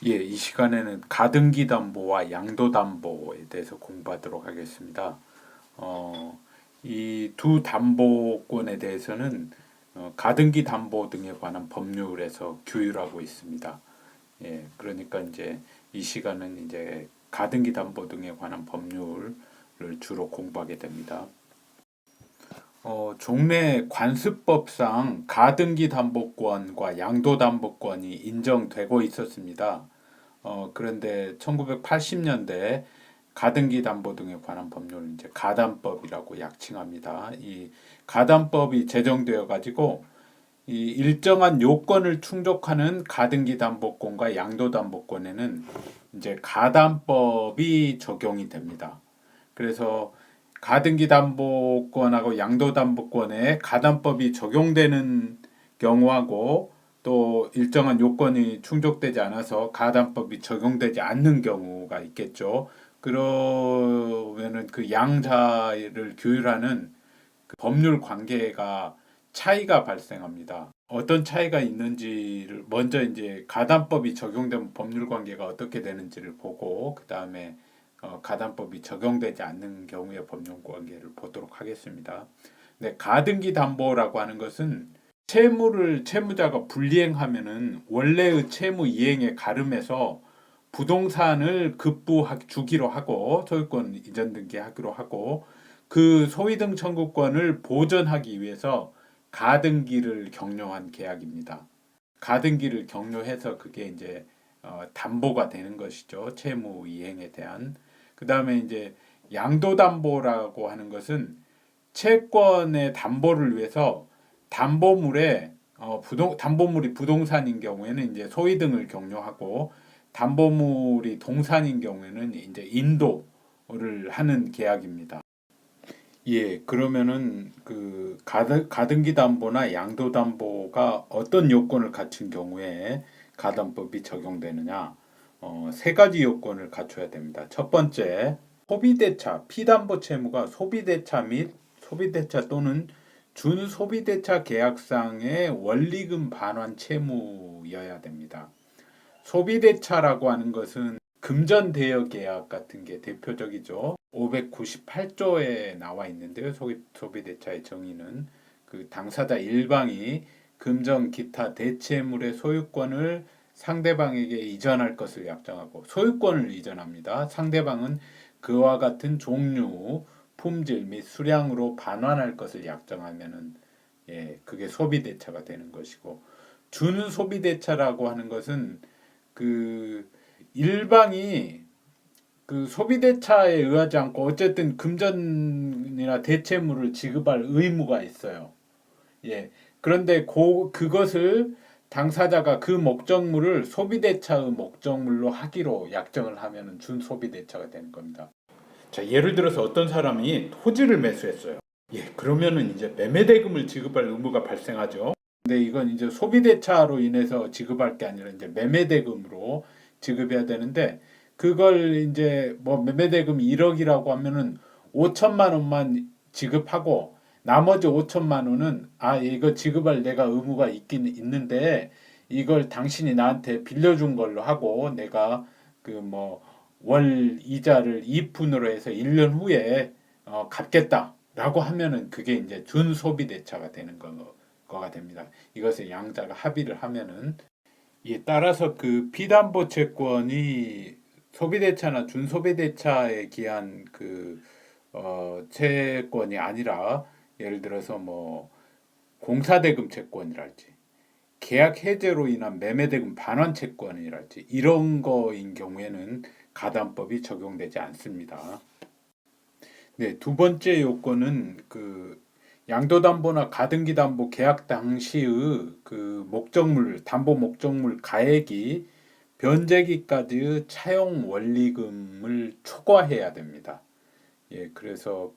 예, 이 시간에는 가등기 담보와 양도 담보에 대해서 공부하도록 하겠습니다. 이 두 담보권에 대해서는 가등기 담보 등에 관한 법률에서 규율하고 있습니다. 예, 그러니까 이제 이 시간은 이제 가등기 담보 등에 관한 법률을 주로 공부하게 됩니다. 종래 관습법상 가등기 담보권과 양도 담보권이 인정되고 있었습니다. 그런데 1980년대 가등기 담보 등에 관한 법률을 이제 가담법이라고 약칭합니다. 이 가담법이 제정되어 가지고 이 일정한 요건을 충족하는 가등기 담보권과 양도 담보권에는 이제 가담법이 적용이 됩니다. 그래서 가등기 담보권하고 양도 담보권에 가담법이 적용되는 경우하고 또 일정한 요건이 충족되지 않아서 가담법이 적용되지 않는 경우가 있겠죠. 그러면은 그 양자를 규율하는 그 법률 관계가 차이가 발생합니다. 어떤 차이가 있는지를 먼저 이제 가담법이 적용된 법률 관계가 어떻게 되는지를 보고 그 다음에 가담법이 적용되지 않는 경우의 법률 관계를 보도록 하겠습니다. 네, 가등기 담보라고 하는 것은 채무를 채무자가 불이행하면은 원래의 채무 이행에 가름해서 부동산을 주기로 하고 소유권 이전 등기하기로 하고 그 소위등 청구권을 보전하기 위해서 가등기를 격려한 계약입니다. 가등기를 격려해서 그게 이제 담보가 되는 것이죠. 채무 이행에 대한. 그 다음에 이제 양도담보라고 하는 것은 채권의 담보를 위해서 담보물에 담보물이 부동산인 경우에는 이제 소위 등을 격려하고 담보물이 동산인 경우에는 이제 인도를 하는 계약입니다. 예, 그러면은 그 가등기 담보나 양도 담보가 어떤 요건을 갖춘 경우에 가담법이 적용되느냐? 세 가지 요건을 갖춰야 됩니다. 첫 번째, 소비대차, 피담보 채무가 소비대차 및 소비대차 또는 준소비대차 계약상의 원리금 반환 채무여야 됩니다. 소비대차라고 하는 것은 금전대여 계약 같은 게 대표적이죠. 598조에 나와 있는데요. 소비대차의 정의는 그 당사자 일방이 금전 기타 대체물의 소유권을 상대방에게 이전할 것을 약정하고 소유권을 이전합니다. 상대방은 그와 같은 종류, 품질 및 수량으로 반환할 것을 약정하면은 그게 소비대차가 되는 것이고 준소비대차라고 하는 것은 그 일방이 그 소비대차에 의하지 않고 어쨌든 금전이나 대체물을 지급할 의무가 있어요. 예. 그런데 그것을 당사자가 그 목적물을 소비대차의 목적물로 하기로 약정을 하면은 준소비대차가 되는 겁니다. 자, 예를 들어서 어떤 사람이 토지를 매수했어요. 예, 그러면은 이제 매매대금을 지급할 의무가 발생하죠. 근데 이건 이제 소비대차로 인해서 지급할 게 아니라 이제 매매대금으로 지급해야 되는데 그걸 이제 뭐 매매대금 1억이라고 하면은 5천만 원만 지급하고 나머지 5천만 원은 이거 지급할 내가 의무가 있긴 있는데 이걸 당신이 나한테 빌려준 걸로 하고 내가 그 뭐 월 이자를 2푼으로 해서 1년 후에 갚겠다라고 하면은 그게 이제 준소비대차가 되는 거가 됩니다. 이것을 양자가 합의를 하면은 이에 따라서 그 피담보 채권이 소비대차나 준소비대차에 기한 채권이 아니라 예를 들어서 뭐 공사대금 채권이랄지 계약 해제로 인한 매매대금 반환 채권이랄지 이런 거인 경우에는 가담법이 적용되지 않습니다. 네, 두 번째 요건은 그 양도담보나 가등기담보 계약 당시의 그 목적물, 담보 목적물 가액이 변제기까지의 차용 원리금을 초과해야 됩니다. 예, 그래서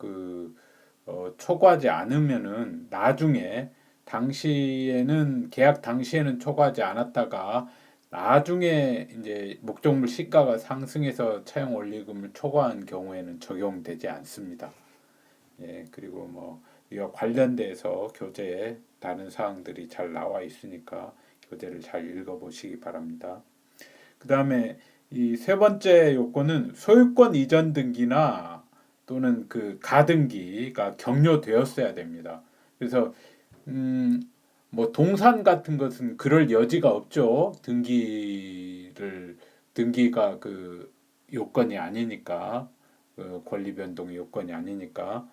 초과하지 않으면은 나중에 당시에는 계약 당시에는 초과하지 않았다가 나중에 이제 목적물 시가가 상승해서 차용 원리금을 초과한 경우에는 적용되지 않습니다. 예, 그리고 뭐 이와 관련돼서 교재에 다른 사항들이 잘 나와 있으니까 교재를 잘 읽어보시기 바랍니다. 그다음에 이 세 번째 요건은 소유권 이전 등기나 또는 그 가등기가 격려되었어야 됩니다. 그래서 뭐 동산 같은 것은 그럴 여지가 없죠. 등기가 그 요건이 아니니까, 그 권리 변동의 요건이 아니니까.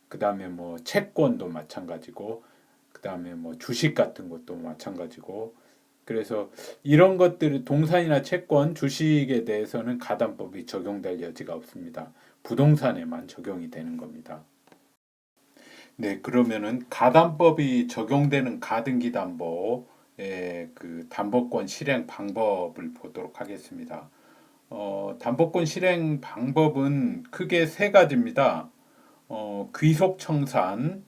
그다음에 뭐 채권도 마찬가지고, 그다음에 뭐 주식 같은 것도 마찬가지고. 그래서 이런 것들을 동산이나 채권, 주식에 대해서는 가담법이 적용될 여지가 없습니다. 부동산에만 적용이 되는 겁니다. 네, 그러면은 가담법이 적용되는 가등기 담보의 그 담보권 실행 방법을 보도록 하겠습니다. 담보권 실행 방법은 크게 세 가지입니다. 귀속 청산,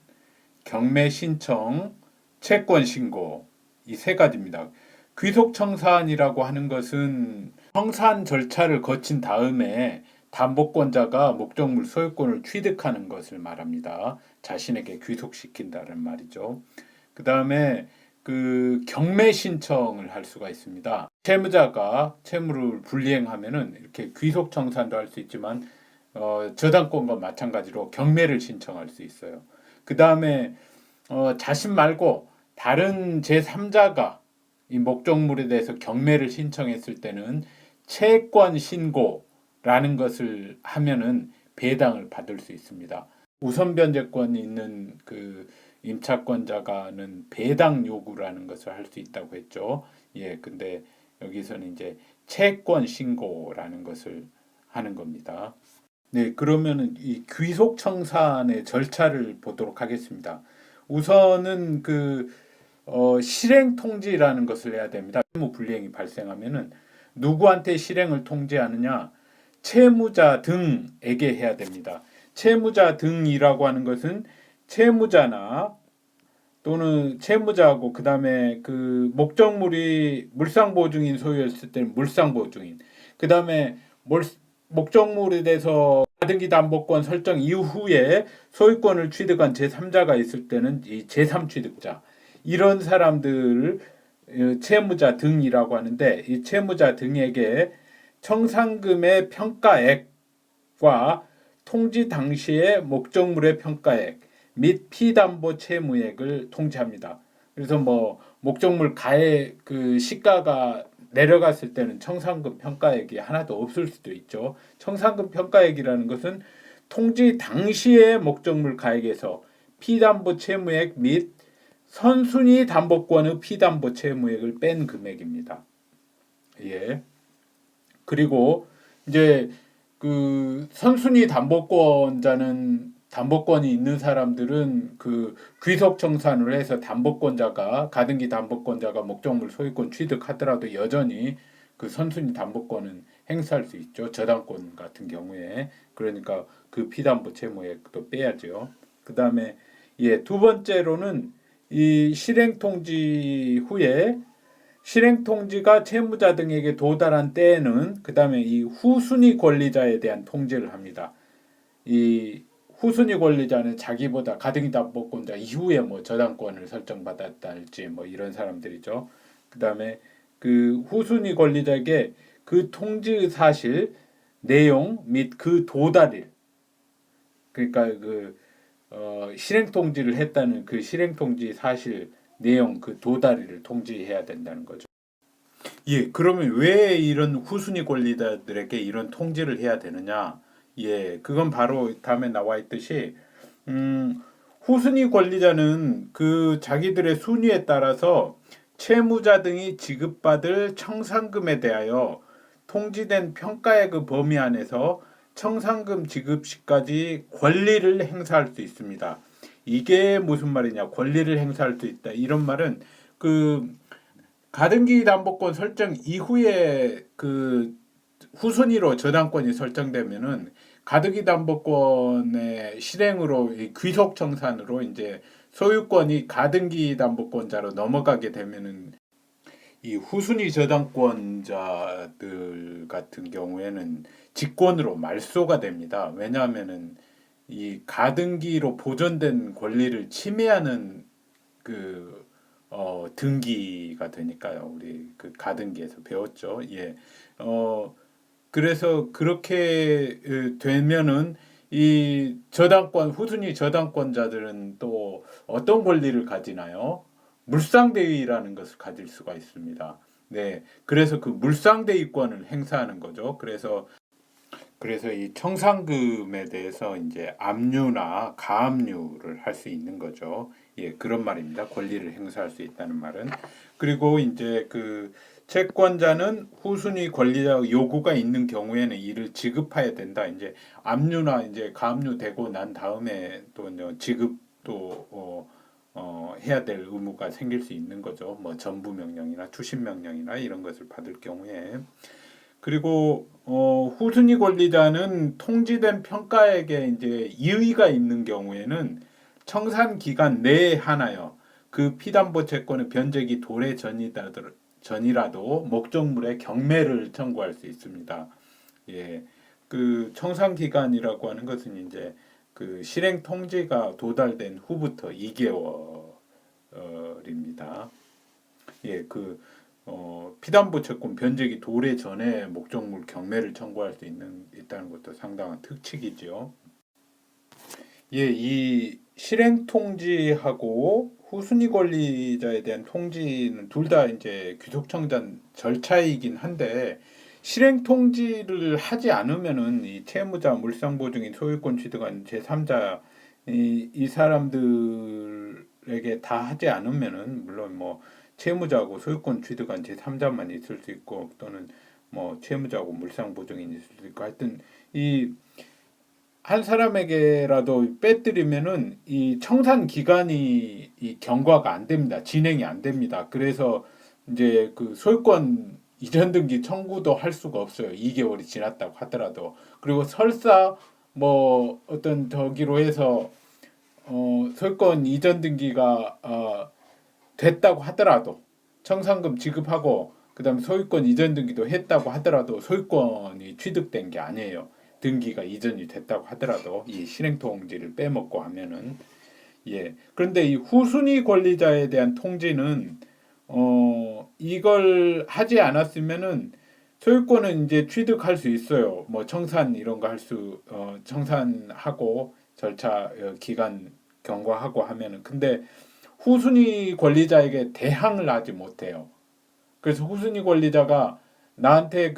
경매 신청, 채권 신고, 이 세 가지입니다. 귀속 청산이라고 하는 것은 청산 절차를 거친 다음에 담보권자가 목적물 소유권을 취득하는 것을 말합니다. 자신에게 귀속시킨다는 말이죠. 그 다음에 그 경매 신청을 할 수가 있습니다. 채무자가 채무를 불이행하면은 이렇게 귀속 청산도 할 수 있지만 저당권과 마찬가지로 경매를 신청할 수 있어요. 그 다음에 자신 말고 다른 제3자가 이 목적물에 대해서 경매를 신청했을 때는 채권 신고라는 것을 하면은 배당을 받을 수 있습니다. 우선 변제권이 있는 그 임차권자가는 배당 요구라는 것을 할 수 있다고 했죠. 예, 근데 여기서는 이제 채권 신고라는 것을 하는 겁니다. 네, 그러면은 이 귀속 청산의 절차를 보도록 하겠습니다. 우선은 그 실행 통지라는 것을 해야 됩니다. 채무 불이행이 발생하면은 누구한테 실행을 통지하느냐? 채무자 등에게 해야 됩니다. 채무자 등이라고 하는 것은 채무자나 또는 채무자하고 그다음에 그 목적물이 물상보증인 소유였을 때는 물상보증인, 그다음에 목적물에 대해서 가등기 담보권 설정 이후에 소유권을 취득한 제3자가 있을 때는 이 제3취득자, 이런 사람들을 채무자 등이라고 하는데, 이 채무자 등에게 청산금의 평가액과 통지 당시의 목적물의 평가액 및 피담보 채무액을 통지합니다. 그래서 뭐 목적물 가액 그 시가가 내려갔을 때는 청산금 평가액이 하나도 없을 수도 있죠. 청산금 평가액이라는 것은 통지 당시의 목적물 가액에서 피담보 채무액 및 선순위 담보권의 피담보 채무액을 뺀 금액입니다. 예. 그리고 이제 그 선순위 담보권이 있는 사람들은 그 귀속 청산을 해서 담보권자가 가등기 담보권자가 목적물 소유권 취득하더라도 여전히 그 선순위 담보권은 행사할 수 있죠. 저당권 같은 경우에. 그러니까 그 피담보 채무액도 빼야죠. 그다음에 두 번째로는 이 실행 통지 후에 실행 통지가 채무자 등에게 도달한 때에는 그다음에 이 후순위 권리자에 대한 통지를 합니다. 이 후순위 권리자는 자기보다 가등기 담보권자 이후에 뭐 저당권을 설정받았다할지 뭐 이런 사람들이죠. 그다음에 그 후순위 권리자에게 그 통지 사실, 내용 및 그 도달일, 그러니까 그 실행 통지를 했다는 그 실행 통지 사실, 내용, 그 도달일을 통지해야 된다는 거죠. 예, 그러면 왜 이런 후순위 권리자들에게 이런 통지를 해야 되느냐? 예, 그건 바로 다음에 나와 있듯이 후순위 권리자는 그 자기들의 순위에 따라서 채무자 등이 지급받을 청산금에 대하여 통지된 평가액의 범위 안에서 청산금 지급 시까지 권리를 행사할 수 있습니다. 이게 무슨 말이냐? 권리를 행사할 수 있다. 이런 말은 그 가등기 담보권 설정 이후에 그 후순위로 저당권이 설정되면은 가등기 담보권의 실행으로 귀속 청산으로 이제 소유권이 가등기 담보권자로 넘어가게 되면은 이 후순위 저당권자들 같은 경우에는 직권으로 말소가 됩니다. 왜냐하면은 이 가등기로 보존된 권리를 침해하는 그 등기가 되니까요. 우리 그 가등기에서 배웠죠. 예. 어, 그래서 그렇게 되면은 이 저당권 후순위 저당권자들은 또 어떤 권리를 가지나요? 물상대위라는 것을 가질 수가 있습니다. 네, 그래서 그 물상대위권을 행사하는 거죠. 그래서 이 청산금에 대해서 이제 압류나 가압류를 할 수 있는 거죠. 예, 그런 말입니다. 권리를 행사할 수 있다는 말은. 그리고 이제 그 채권자는 후순위 권리자 요구가 있는 경우에는 이를 지급해야 된다. 이제 압류나 이제 가압류 되고 난 다음에 또 이제 지급도 해야 될 의무가 생길 수 있는 거죠. 뭐 전부 명령이나 추심 명령이나 이런 것을 받을 경우에. 그리고 후순위 권리자는 통지된 평가액에 이제 이의가 있는 경우에는 청산 기간 내에 하나요. 그 피담보 채권의 변제기 도래 전이라도 목적물의 경매를 청구할 수 있습니다. 예, 그 청산 기간이라고 하는 것은 이제 그 실행 통지가 도달된 후부터 2개월입니다. 예, 피담보 채권 변제기 도래 전에 목적물 경매를 청구할 수 있다는 것도 상당한 특칙이죠. 예, 이 실행 통지하고 후순위 권리자에 대한 통지는 둘 다 이제 귀속청산 절차이긴 한데 실행 통지를 하지 않으면은 이 채무자, 물상보증인, 소유권 취득한 제3자 이 사람들에게 다 하지 않으면은 물론 뭐 채무자하고 소유권 취득한 제3자만 있을 수 있고 또는 뭐 채무자하고 물상보증인이 있을 수 있고 하여튼 이 한 사람에게라도 빼뜨리면은 이 청산 기간이 이 경과가 안 됩니다. 진행이 안 됩니다. 그래서 이제 그 소유권 이전 등기 청구도 할 수가 없어요. 2개월이 지났다고 하더라도. 그리고 설사 뭐 어떤 저기로 해서 소유권 이전 등기가 됐다고 하더라도 청산금 지급하고 그다음에 소유권 이전 등기도 했다고 하더라도 소유권이 취득된 게 아니에요. 등기가 이전이 됐다고 하더라도 이 실행 통지를 빼먹고 하면은 예. 그런데 이 후순위 권리자에 대한 통지는 이걸 하지 않았으면은 소유권은 이제 취득할 수 있어요. 뭐 청산 이런 거 할 수 청산하고 절차 기간 경과하고 하면은 근데 후순위 권리자에게 대항을 하지 못해요. 그래서 후순위 권리자가 나한테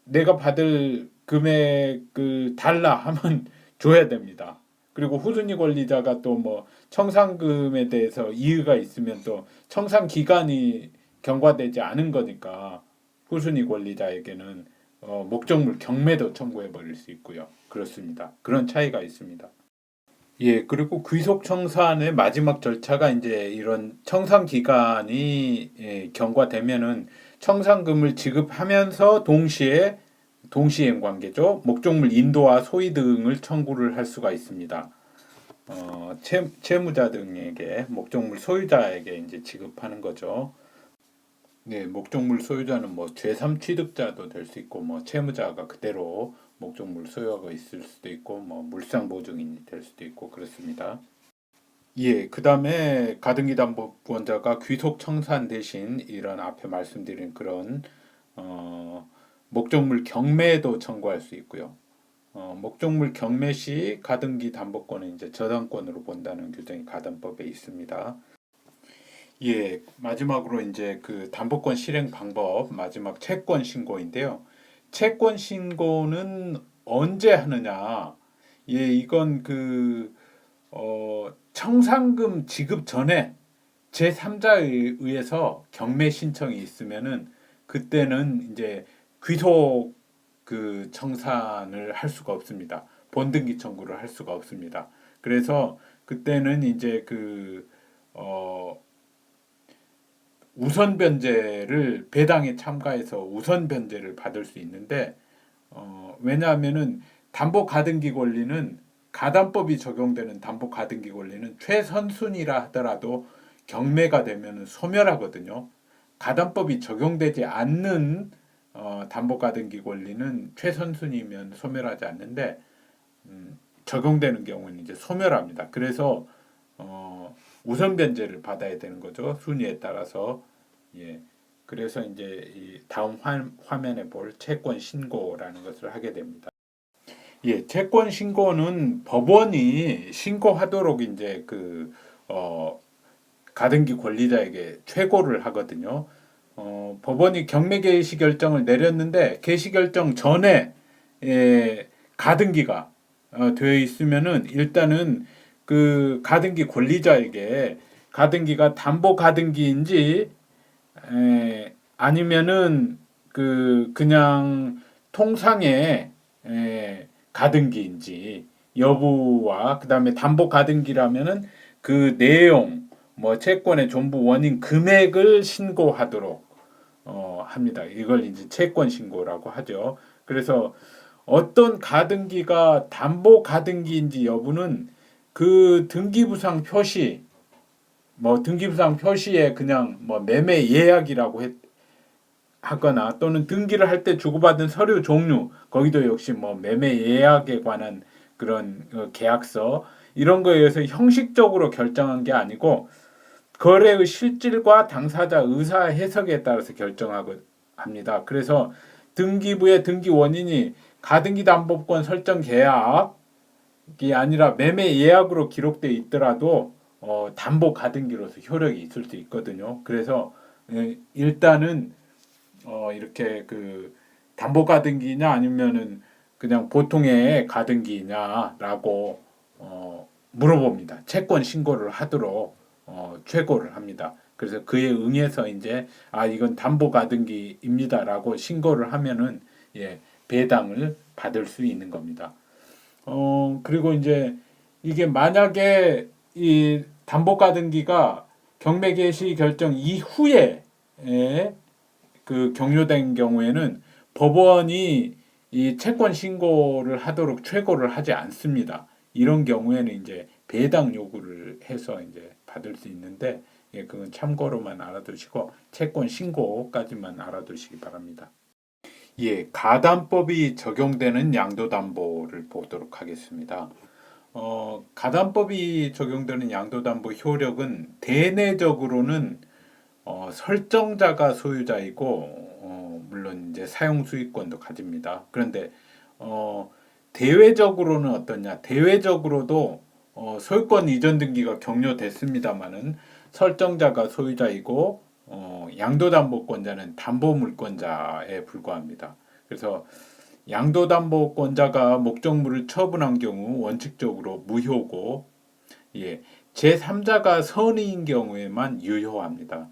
내가 받을 금액 달라 하면 줘야 됩니다. 그리고 후순위 권리자가 또 뭐 청산금에 대해서 이의가 있으면 또 청산 기간이 경과되지 않은 거니까 후순위 권리자에게는 목적물 경매도 청구해 버릴 수 있고요. 그렇습니다. 그런 차이가 있습니다. 예, 그리고 귀속 청산의 마지막 절차가 이제 이런 청산 기간이 경과되면은 청산금을 지급하면서 동시행 관계죠. 목적물 인도와 소위 등을 청구를 할 수가 있습니다. 채무자 등에게 목적물 소유자에게 이제 지급하는 거죠. 네, 목적물 소유자는 뭐 제3 취득자도 될 수 있고 뭐 채무자가 그대로 목적물 소유하고 있을 수도 있고 뭐 물상 보증인이 될 수도 있고 그렇습니다. 예, 그다음에 가등기 담보권자가 귀속 청산 대신 이런 앞에 말씀드린 그런 목적물 경매도 청구할 수 있고요. 목적물 경매 시 가등기 담보권은 이제 저당권으로 본다는 규정이 가담법에 있습니다. 예, 마지막으로 이제 그 담보권 실행 방법 마지막 채권 신고인데요. 채권 신고는 언제 하느냐? 예, 이건 청산금 지급 전에 제3자에 의해서 경매 신청이 있으면은 그때는 이제 귀속 청산을 할 수가 없습니다. 본등기 청구를 할 수가 없습니다. 그래서 그때는 이제 우선 변제를 배당에 참가해서 우선 변제를 받을 수 있는데 왜냐하면은 담보 가등기 권리는 가담법이 적용되는 담보 가등기 권리는 최선순위라 하더라도 경매가 되면 소멸하거든요. 가담법이 적용되지 않는 담보 가등기 권리는 최선순위면 소멸하지 않는데 적용되는 경우는 이제 소멸합니다. 그래서 우선 변제를 받아야 되는 거죠. 순위에 따라서. 예. 그래서 이제 이 다음 화면에 볼 채권 신고라는 것을 하게 됩니다. 예, 채권 신고는 법원이 신고하도록 이제 가등기 권리자에게 최고를 하거든요. 법원이 경매 개시 결정을 내렸는데 개시 결정 전에 가등기가 되어 있으면은 일단은 그 가등기 권리자에게 가등기가 담보 가등기인지 아니면은 그냥 통상의 가등기인지 여부와 그다음에 담보 가등기라면은 그 내용 뭐 채권의 전부 원인 금액을 신고하도록 합니다. 이걸 이제 채권 신고라고 하죠. 그래서 어떤 가등기가 담보 가등기인지 여부는 그 등기부상 표시 뭐 등기부상 표시에 그냥 뭐 매매 예약이라고 하거나 또는 등기를 할 때 주고받은 서류 종류 거기도 역시 뭐 매매 예약에 관한 그런 계약서 이런 거에 의해서 형식적으로 결정한 게 아니고 거래의 실질과 당사자 의사 해석에 따라서 결정하고 합니다. 그래서 등기부의 등기 원인이 가등기 담보권 설정 계약이 아니라 매매 예약으로 기록돼 있더라도 담보 가등기로서 효력이 있을 수 있거든요. 그래서 일단은 이렇게 그 담보 가등기냐 아니면은 그냥 보통의 가등기냐라고 물어봅니다. 채권 신고를 하도록 최고를 합니다. 그래서 그에 응해서 이제 이건 담보 가등기입니다라고 신고를 하면은 배당을 받을 수 있는 겁니다. 그리고 이제 이게 만약에 이 담보 가등기가 경매 개시 결정 이후에 그 경료된 경우에는 법원이 이 채권 신고를 하도록 최고를 하지 않습니다. 이런 경우에는 이제 배당 요구를 해서 이제 받을 수 있는데 그건 참고로만 알아두시고 채권 신고까지만 알아두시기 바랍니다. 가담법이 적용되는 양도담보를 보도록 하겠습니다. 가담법이 적용되는 양도담보 효력은 대내적으로는 설정자가 소유자이고 물론 이제 사용 수익권도 가집니다. 그런데 대외적으로는 어떠냐? 대외적으로도 소유권 이전 등기가 격려됐습니다마는 설정자가 소유자이고 양도담보권자는 담보물권자에 불과합니다. 그래서 양도담보권자가 목적물을 처분한 경우 원칙적으로 무효고 제3자가 선의인 경우에만 유효합니다.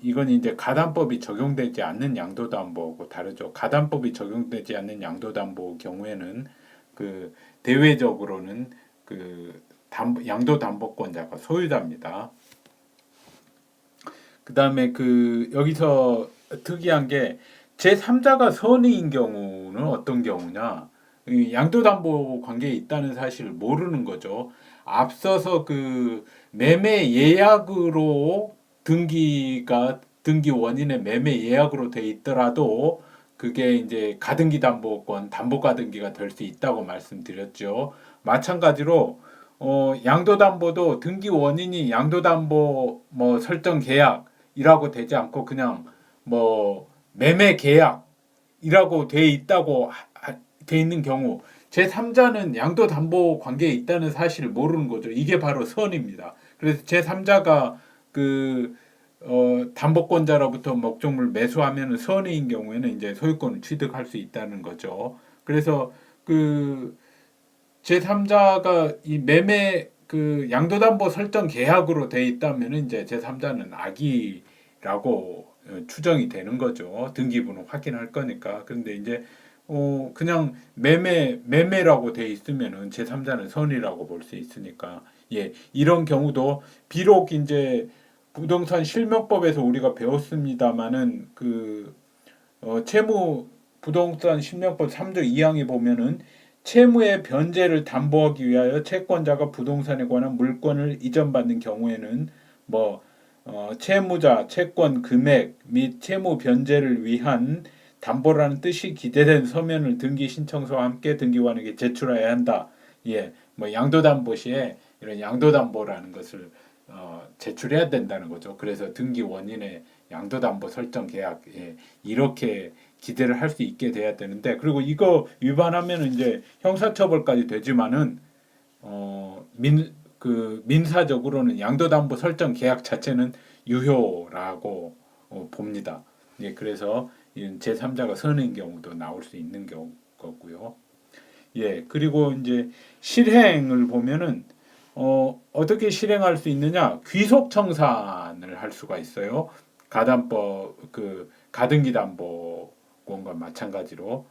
이건 이제 가담법이 적용되지 않는 양도담보하고 다르죠. 가담법이 적용되지 않는 양도담보 경우에는 그 대외적으로는 그 양도담보권자가 소유자입니다. 그 다음에 여기서 특이한 게 제3자가 선의인 경우는 어떤 경우냐? 양도담보 관계에 있다는 사실을 모르는 거죠. 앞서서 그 매매 예약으로 등기 원인의 매매 예약으로 돼 있더라도 그게 이제 가등기 담보권, 담보 가등기가 될 수 있다고 말씀드렸죠. 마찬가지로 양도담보도 등기 원인이 양도담보 뭐 설정 계약이라고 되지 않고 그냥 뭐 매매 계약이라고 돼 있다고 돼 있는 경우 제3자는 양도담보 관계에 있다는 사실을 모르는 거죠. 이게 바로 선입니다. 그래서 제3자가 담보권자로부터 목적물 매수하면 선의인 경우에는 이제 소유권을 취득할 수 있다는 거죠. 그래서 제3자가 이 매매 양도담보 설정 계약으로 돼 있다면 이제 제3자는 악의라고 추정이 되는 거죠. 등기부는 확인할 거니까. 그런데 이제 그냥 매매라고 돼 있으면은 제3자는 선이라고 볼 수 있으니까 이런 경우도 비록 이제 부동산 실명법에서 우리가 배웠습니다마는 채무 부동산 실명법 3조 2항에 보면은 채무의 변제를 담보하기 위하여 채권자가 부동산에 관한 물권을 이전받는 경우에는 채무자, 채권 금액 및 채무 변제를 위한 담보라는 뜻이 기재된 서면을 등기 신청서와 함께 등기관에게 제출해야 한다. 양도담보 시에 이런 양도담보라는 것을 제출해야 된다는 거죠. 그래서 등기 원인의 양도담보 설정 계약 이렇게 기대를 할 수 있게 돼야 되는데 그리고 이거 위반하면 이제 형사처벌까지 되지만은 민사적으로는 양도담보 설정 계약 자체는 유효라고 봅니다. 예, 그래서 제3자가 선인 경우도 나올 수 있는 거고요. 예, 그리고 이제 실행을 보면은 어떻게 실행할 수 있느냐? 귀속 청산을 할 수가 있어요. 가담법 가등기 담보권과 마찬가지로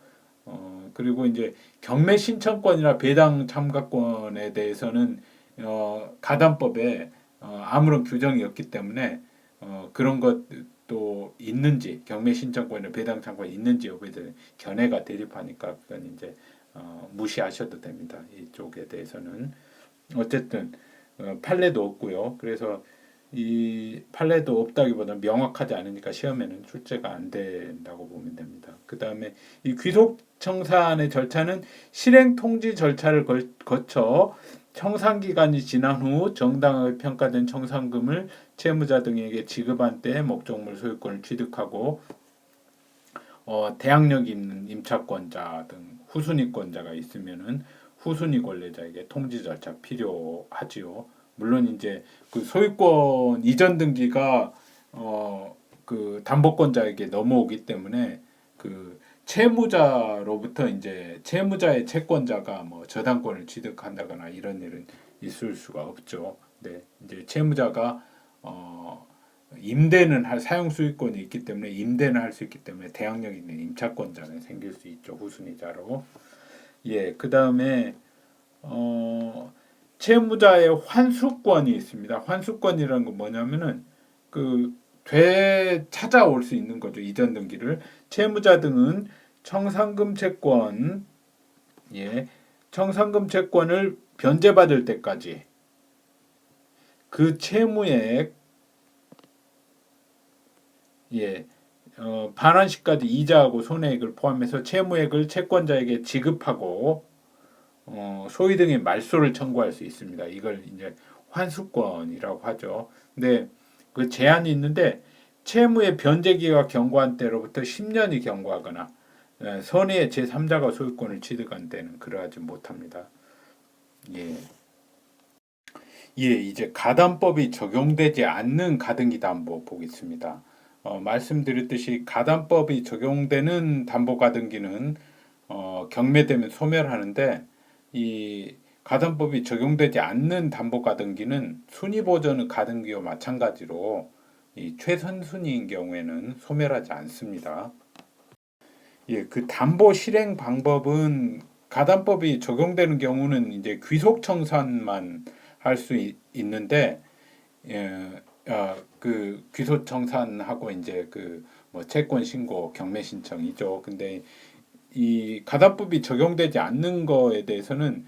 그리고 이제 경매 신청권이나 배당 참가권에 대해서는 가담법에 아무런 규정이 없기 때문에 그런 것도 있는지 경매 신청권이나 배당 참가권이 있는지 여부에 대해 견해가 대립하니까 그건 이제 무시하셔도 됩니다. 이쪽에 대해서는 어쨌든 판례도 없고요. 그래서 이 판례도 없다기보다 명확하지 않으니까 시험에는 출제가 안 된다고 보면 됩니다. 그 다음에 이 귀속 청산의 절차는 실행 통지 절차를 거쳐 청산 기간이 지난 후 정당하게 평가된 청산금을 채무자 등에게 지급한 때 목적물 소유권을 취득하고 대항력 있는 임차권자 등 후순위권자가 있으면은 후순위 권리자에게 통지 절차 필요하지요. 물론 이제 그 소유권 이전 등기가 그 담보권자에게 넘어오기 때문에 그 채무자로부터 이제 채무자의 채권자가 뭐 저당권을 취득한다거나 이런 일은 있을 수가 없죠. 네, 이제 채무자가 임대는 할 사용 수익권이 있기 때문에 임대는 할 수 있기 때문에 대항력 있는 임차권자는 생길 수 있죠. 후순위자로. 예, 그 다음에 채무자의 환수권이 있습니다. 환수권이라는 건 뭐냐면은 그 되찾아올 수 있는 거죠. 이전 등기를 채무자 등은 청산금 채권, 청산금 채권을 변제받을 때까지 그 채무액, 반환시까지 이자하고 손해액을 포함해서 채무액을 채권자에게 지급하고 소위 등의 말소를 청구할 수 있습니다. 이걸 이제 환수권이라고 하죠. 근데 그 제한이 있는데 채무의 변제기가 경과한 때로부터 10년이 경과하거나 선의의 제3자가 소유권을 취득한 때는 그러하지 못합니다. 예. 이제 가담법이 적용되지 않는 가등기 담보 보겠습니다. 말씀드렸듯이 가담법이 적용되는 담보가등기는 경매되면 소멸하는데 이 가담법이 적용되지 않는 담보가등기는 순위보전 가등기와 마찬가지로 이 최선순위인 경우에는 소멸하지 않습니다. 그 담보 실행 방법은 가담법이 적용되는 경우는 이제 귀속 청산만 할 수 있는데 그 귀속 청산하고 이제 그 뭐 채권 신고, 경매 신청이죠. 근데 이 가담법이 적용되지 않는 거에 대해서는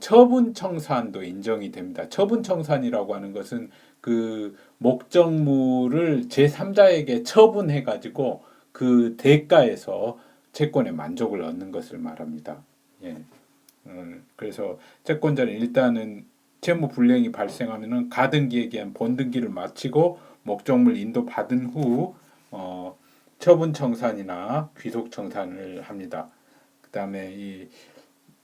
처분 청산도 인정이 됩니다. 처분 청산이라고 하는 것은 그 목적물을 제3자에게 처분해 가지고 그 대가에서 채권의 만족을 얻는 것을 말합니다. 예. 그래서 채권자는 일단은 채무 불이행이 발생하면은 가등기에 대한 본등기를 마치고 목적물 인도 받은 후 처분 청산이나 귀속 청산을 합니다. 그다음에 이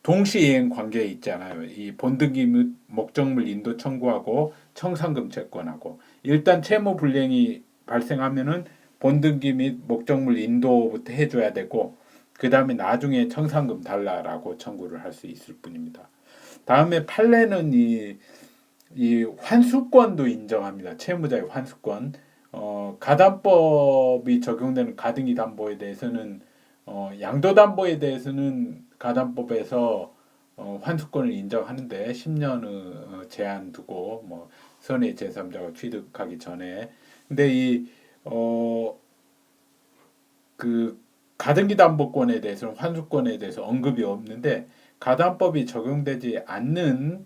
동시이행 관계에 있잖아요. 이 본등기 및 목적물 인도 청구하고 청산금 채권하고 일단 채무 불이행이 발생하면은 본등기 및 목적물 인도부터 해줘야 되고 그 다음에 나중에 청산금 달라라고 청구를 할 수 있을 뿐입니다. 다음에 판례는 이 환수권도 인정합니다. 채무자의 환수권. 가담법이 적용되는 가등기 담보에 대해서는 양도담보에 대해서는 가담법에서 환수권을 인정하는데 10년의 제한 두고 뭐 선의 제3자가 취득하기 전에 근데 그 가등기 담보권에 대해서는 환수권에 대해서 언급이 없는데 가담법이 적용되지 않는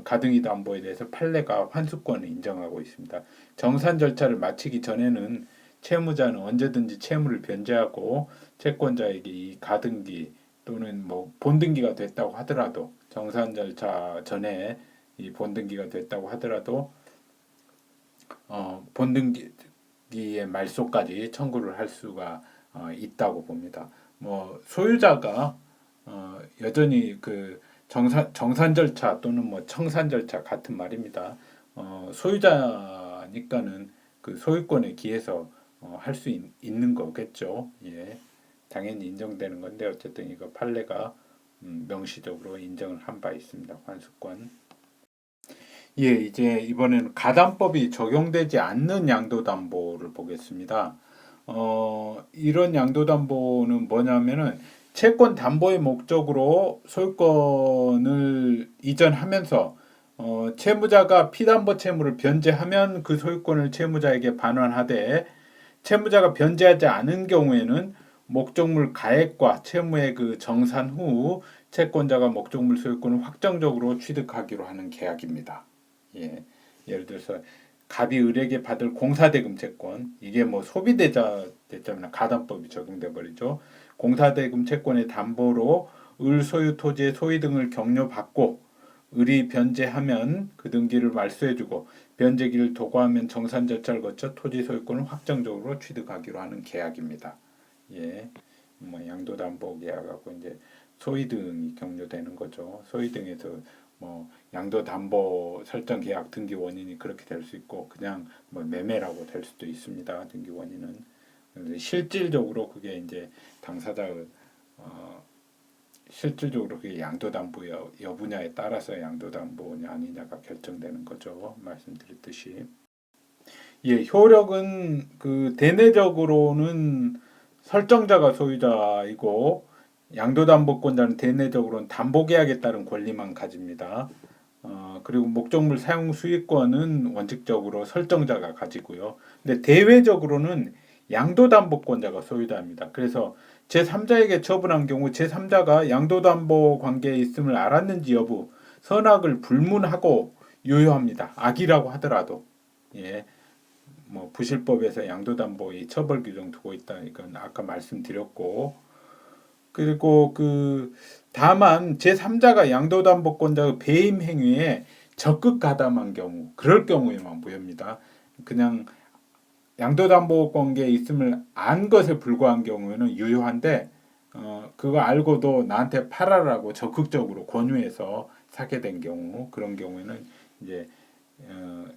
가등기 담보에 대해서 판례가 환수권을 인정하고 있습니다. 정산 절차를 마치기 전에는 채무자는 언제든지 채무를 변제하고 채권자에게 이 가등기 또는 뭐 본등기가 됐다고 하더라도 정산 절차 전에 이 본등기가 됐다고 하더라도 본등기의 말소까지 청구를 할 수가 있다고 봅니다. 뭐 소유자가 여전히 그 정산 절차 또는 뭐 청산 절차 같은 말입니다. 소유자니까는 그 소유권에 기해서 할 수 있는 거겠죠. 예, 당연히 인정되는 건데 어쨌든 이거 판례가 명시적으로 인정을 한 바 있습니다. 환수권. 예, 이제 이번에는 가담법이 적용되지 않는 양도담보를 보겠습니다. 이런 양도담보는 뭐냐면은 채권 담보의 목적으로 소유권을 이전하면서 채무자가 피담보 채무를 변제하면 그 소유권을 채무자에게 반환하되 채무자가 변제하지 않은 경우에는 목적물 가액과 채무의 그 정산 후 채권자가 목적물 소유권을 확정적으로 취득하기로 하는 계약입니다. 예, 예를 들어서 갑이 을에게 받을 공사대금 채권, 이게 뭐 소비대자 때문에 가담법이 적용돼 버리죠. 공사대금 채권의 담보로 을 소유 토지의 소위 등을 경료받고 을이 변제하면 그 등기를 말소해주고 변제기를 도구하면 정산 절차를 거쳐 토지 소유권을 확정적으로 취득하기로 하는 계약입니다. 예, 뭐 양도담보 계약하고 이제 소위등이 경료되는 거죠. 소위등에서 뭐 양도담보 설정 계약 등기 원인이 그렇게 될 수 있고 그냥 뭐 매매라고 될 수도 있습니다. 등기 원인은 실질적으로 그게 이제 당사자의 실질적으로 그게 양도담보 여부냐에 따라서 양도담보냐 아니냐가 결정되는 거죠. 말씀드렸듯이. 예, 효력은 그 대내적으로는 설정자가 소유자이고 양도담보권자는 대내적으로는 담보계약에 따른 권리만 가집니다. 그리고 목적물 사용 수익권은 원칙적으로 설정자가 가지고요. 근데 대외적으로는 양도담보권자가 소유자입니다. 그래서 제3자에게 처분한 경우 제3자가 양도담보 관계에 있음을 알았는지 여부 선악을 불문하고 유효합니다. 악이라고 하더라도. 예. 뭐 부실법에서 양도담보의 처벌 규정 두고 있다. 이건 아까 말씀드렸고 그리고 그 다만 제3자가 양도담보권자의 배임 행위에 적극 가담한 경우 그럴 경우에만 무효입니다. 그냥 양도담보 관계에 있음을 안 것에 불과한 경우에는 유효한데 그거 알고도 나한테 팔아라고 적극적으로 권유해서 사게 된 경우 그런 경우에는 이제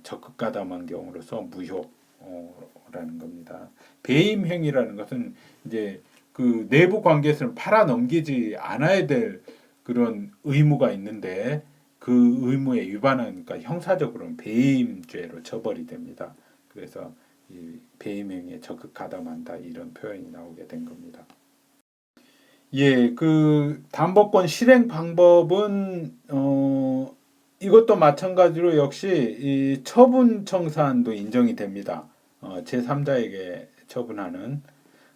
적극 가담한 경우로서 무효라는 겁니다. 배임 행위라는 것은 이제 그 내부 관계에서는 팔아 넘기지 않아야 될 그런 의무가 있는데 그 의무에 위반하니까 형사적으로는 배임죄로 처벌이 됩니다. 그래서 이 배임 행위에 적극 가담한다 이런 표현이 나오게 된 겁니다. 예, 그 담보권 실행 방법은 이것도 마찬가지로 역시 이 처분 청산도 인정이 됩니다. 제3자에게 처분하는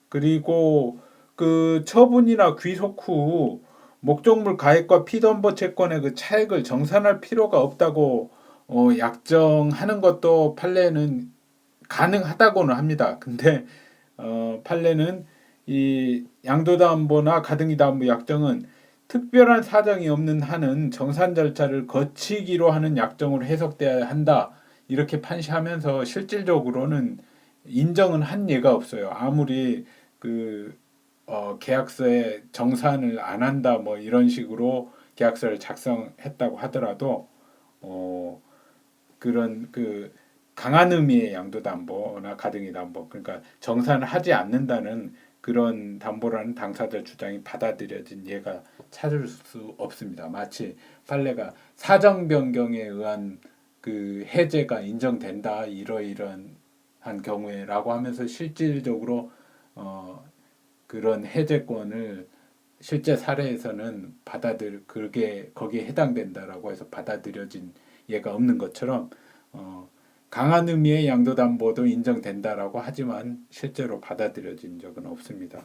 그리고 그 처분이나 귀속 후 목적물 가액과 피담보 채권의 그 차액을 정산할 필요가 없다고 약정하는 것도 판례는 가능하다고는 합니다. 근데 판례는 이 양도담보나 가등기담보 약정은 특별한 사정이 없는 한은 정산 절차를 거치기로 하는 약정으로 해석돼야 한다. 이렇게 판시하면서 실질적으로는 인정은 한 예가 없어요. 아무리 그 계약서에 정산을 안 한다 뭐 이런 식으로 계약서를 작성했다고 하더라도 그런 그 강한 의미의 양도담보나 가등기담보 그러니까 정산을 하지 않는다는 그런 담보라는 당사자 주장이 받아들여진 예가 찾을 수 없습니다. 마치 판례가 사정 변경에 의한 그 해제가 인정된다 이러이러한 경우에라고 하면서 실질적으로 그런 해제권을 실제 사례에서는 그게 거기에 해당된다라고 해서 받아들여진 예가 없는 것처럼 강한 의미의 양도담보도 인정된다라고 하지만 실제로 받아들여진 적은 없습니다.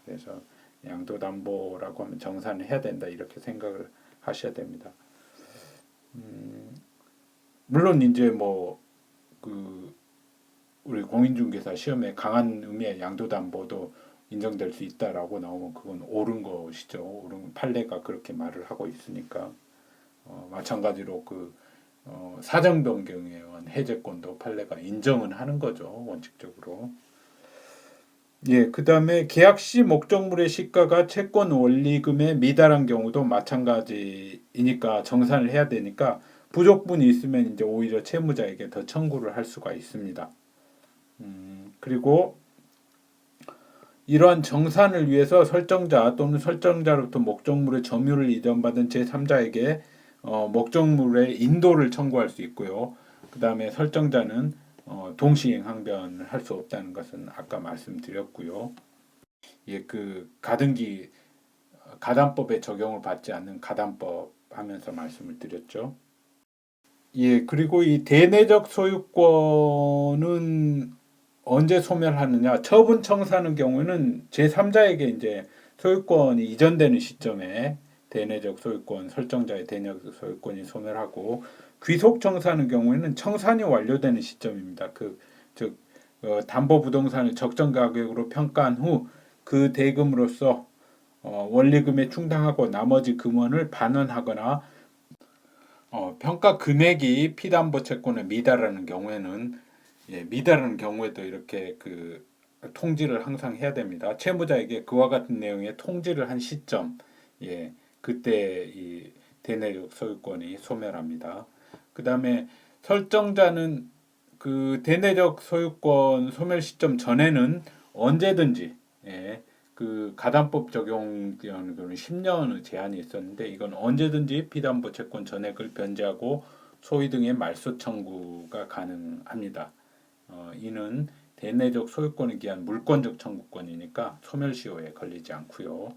그래서 양도담보라고 하면 정산을 해야 된다 이렇게 생각을 하셔야 됩니다. 물론 이제 뭐 그 우리 공인중개사 시험에 강한 의미의 양도담보도 인정될 수 있다라고 나오면 그건 옳은 것이죠. 옳은 판례가 그렇게 말을 하고 있으니까 마찬가지로 그 사정 변경에 의한 해제권도 판례가 인정은 하는 거죠. 원칙적으로. 예, 그다음에 계약 시 목적물의 시가가 채권 원리금에 미달한 경우도 마찬가지이니까 정산을 해야 되니까 부족분이 있으면 이제 오히려 채무자에게 더 청구를 할 수가 있습니다. 그리고 이러한 정산을 위해서 설정자 또는 설정자로부터 목적물의 점유를 이전받은 제3자에게 목적물의 인도를 청구할 수 있고요. 그 다음에 설정자는 동시행 항변을 할 수 없다는 것은 아까 말씀드렸고요. 예, 그 가담법에 적용을 받지 않는 가담법 하면서 말씀을 드렸죠. 예, 그리고 이 대내적 소유권은 언제 소멸하느냐? 처분 청사하는 경우에는 제3자에게 이제 소유권이 이전되는 시점에 대내적 소유권 설정자의 대내적 소유권이 소멸하고 귀속 청사하는 경우에는 청산이 완료되는 시점입니다. 즉 담보 부동산을 적정 가격으로 평가한 후 그 대금으로서 원리금에 충당하고 나머지 금원을 반환하거나 평가 금액이 피담보 채권에 미달하는 경우에는 미달하는 경우에도 이렇게 그 통지를 항상 해야 됩니다. 채무자에게 그와 같은 내용의 통지를 한 시점, 그때 이 대내적 소유권이 소멸합니다. 그 다음에 설정자는 그 대내적 소유권 소멸 시점 전에는 언제든지 그 가담법 적용 경우는 10년의 제한이 있었는데 이건 언제든지 피담보 채권 전액을 변제하고 소위 등의 말소 청구가 가능합니다. 이는 대내적 소유권에 기한 물권적 청구권이니까 소멸시효에 걸리지 않고요.